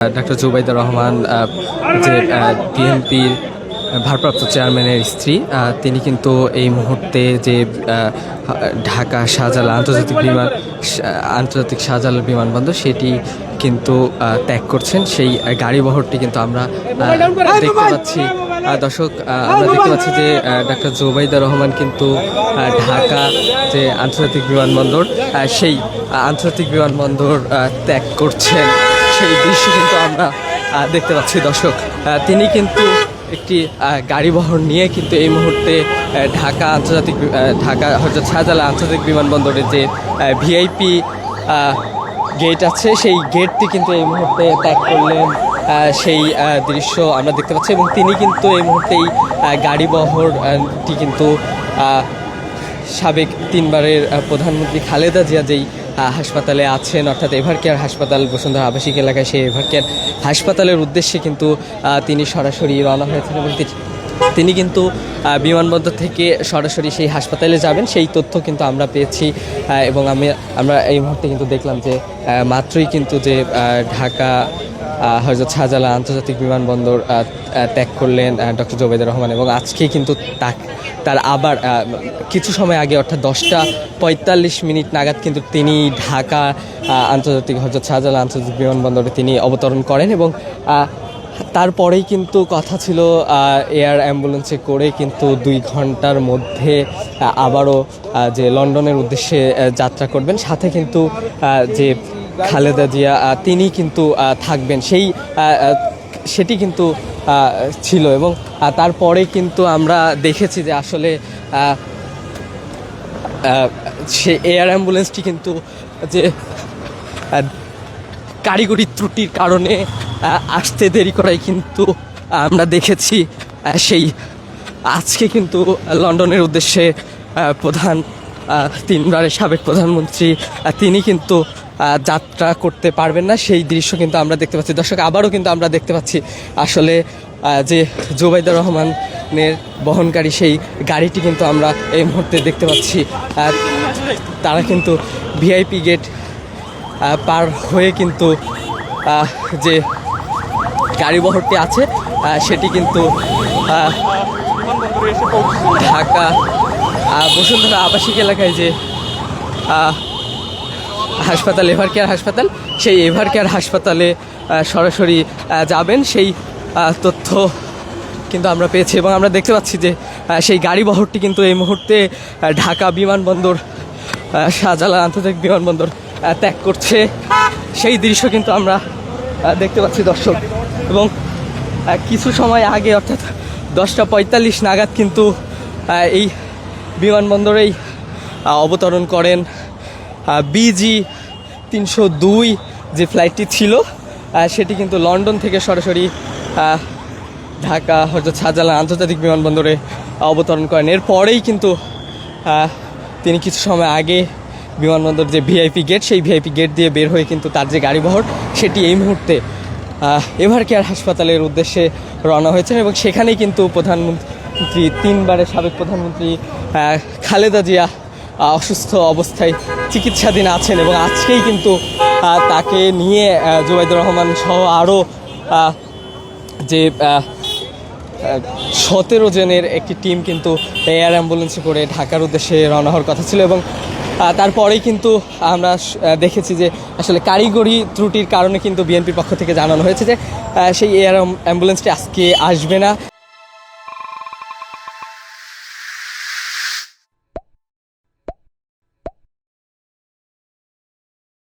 Doctor Zubaida Rahman যে বিএনপির ভারপ্রাপ্ত চেয়ারম্যানের স্ত্রী, তিনি কিন্তু এই মুহূর্তে যে ঢাকা শাহজালাল আন্তর্জাতিক শাহজালাল বিমানবন্দর সেটি কিন্তু ত্যাগ করছেন। সেই গাড়ি বহরটি কিন্তু আমরা দেখতে পাচ্ছি। দর্শক, আমরা দেখতে পাচ্ছি যে ডাক্তার জুবাইদা রহমান কিন্তু ঢাকা যে আন্তর্জাতিক বিমানবন্দর সেই আন্তর্জাতিক বিমানবন্দর ত্যাগ করছেন, সেই দৃশ্য কিন্তু আমরা দেখতে পাচ্ছি। দর্শক, তিনি কিন্তু একটি গাড়ি বহর নিয়ে কিন্তু এই মুহূর্তে ঢাকা হযরত শাহজালাল আন্তর্জাতিক বিমানবন্দরের যে ভিআইপি গেট আছে সেই গেটটি কিন্তু এই মুহূর্তে ত্যাগ করলেন, সেই দৃশ্য আমরা দেখতে পাচ্ছি। এবং তিনি কিন্তু এই মুহূর্তে এই গাড়ি বহরটি কিন্তু সাবেক তিনবারের প্রধানমন্ত্রী খালেদা জিয়া যেই হাসপাতালে আছেন, অর্থাৎ এভার কেয়ার হাসপাতাল বসুন্ধরা আবাসিক এলাকায়, সেই এভার কেয়ার হাসপাতালের উদ্দেশ্যে কিন্তু তিনি সরাসরি রওনা হয়েছেন এবং তিনি কিন্তু বিমানবন্দর থেকে সরাসরি সেই হাসপাতালে যাবেন, সেই তথ্য কিন্তু আমরা পেয়েছি। এবং আমরা এই মুহূর্তে কিন্তু দেখলাম যে মাত্রই কিন্তু যে ঢাকা হযরত শাহজালাল আন্তর্জাতিক বিমানবন্দর ত্যাগ করলেন ডক্টর জুবাইদা রহমান। এবং আজকে কিন্তু তার আবার কিছু সময় আগে, অর্থাৎ 10:45 নাগাদ কিন্তু তিনি ঢাকা আন্তর্জাতিক হযরত শাহজালাল আন্তর্জাতিক বিমানবন্দরে তিনি অবতরণ করেন। এবং তারপরেই কিন্তু কথা ছিল এয়ার অ্যাম্বুলেন্সে করে কিন্তু 2 ঘন্টার মধ্যে আবারও যে লন্ডনের উদ্দেশ্যে যাত্রা করবেন, সাথে কিন্তু যে খালেদা জিয়া তিনি কিন্তু থাকবেন, সেটি কিন্তু ছিল। এবং তারপরে কিন্তু আমরা দেখেছি যে আসলে সে এয়ার অ্যাম্বুলেন্সটি কিন্তু যে কারিগরি ত্রুটির কারণে আসতে দেরি করায় কিন্তু আমরা দেখেছি সেই আজকে কিন্তু লন্ডনের উদ্দেশ্যে তিনবারের সাবেক প্রধানমন্ত্রী তিনি কিন্তু যাত্রা করতে পারবেন না, সেই দৃশ্য কিন্তু আমরা দেখতে পাচ্ছি। দর্শক, আবারও কিন্তু আমরা দেখতে পাচ্ছি আসলে যে জুবাইদা রহমানের বহনকারী সেই গাড়িটি কিন্তু আমরা এই মুহূর্তে দেখতে পাচ্ছি। তারা কিন্তু ভিআইপি গেট পার হয়ে কিন্তু যে গাড়ি বহরটি আছে সেটি কিন্তু ঢাকা বসুন্ধরা আবাসিক এলাকায় যে হাসপাতাল, এভার কেয়ার হাসপাতাল, সেই এভার কেয়ার হাসপাতালে সরাসরি যাবেন, সেই তথ্য কিন্তু আমরা পেয়েছি। এবং আমরা দেখতে পাচ্ছি যে সেই গাড়ি বহরটি কিন্তু এই মুহূর্তে ঢাকা বিমানবন্দর শাহজালাল আন্তর্জাতিক বিমানবন্দর ত্যাগ করছে, সেই দৃশ্য কিন্তু আমরা দেখতে পাচ্ছি। দর্শক, এবং কিছু সময় আগে, অর্থাৎ 10:45 নাগাদ কিন্তু এই বিমানবন্দরেই অবতরণ করেন BG-302 যে ফ্লাইটটি ছিল, সেটি কিন্তু লন্ডন থেকে সরাসরি ঢাকা হযরত শাহজালাল আন্তর্জাতিক বিমানবন্দরে অবতরণ করেন। এরপরেই কিন্তু তিনি কিছু সময় আগে বিমানবন্দর যে ভিআইপি গেট, সেই ভিআইপি গেট দিয়ে বের হয়ে কিন্তু তার যে গাড়িবহর সেটি এই মুহূর্তে এভার কেয়ার হাসপাতালের উদ্দেশ্যে রওনা হয়েছেন। এবং সেখানেই কিন্তু প্রধানমন্ত্রী, তিনবারের সাবেক প্রধানমন্ত্রী খালেদা জিয়া অসুস্থ অবস্থায় চিকিৎসাধীন আছেন। এবং আজকেই কিন্তু তাকে নিয়ে জুবাইদা রহমান সহ আরও যে 17 জনের একটি টিম কিন্তু এয়ার অ্যাম্বুলেন্সে করে ঢাকার উদ্দেশ্যে রওনা হওয়ার কথা ছিল। এবং তারপরেই কিন্তু আমরা দেখেছি যে আসলে কারিগরি ত্রুটির কারণে কিন্তু বিএনপির পক্ষ থেকে জানানো হয়েছে যে সেই এয়ার অ্যাম্বুলেন্সটি আজকে আসবে না,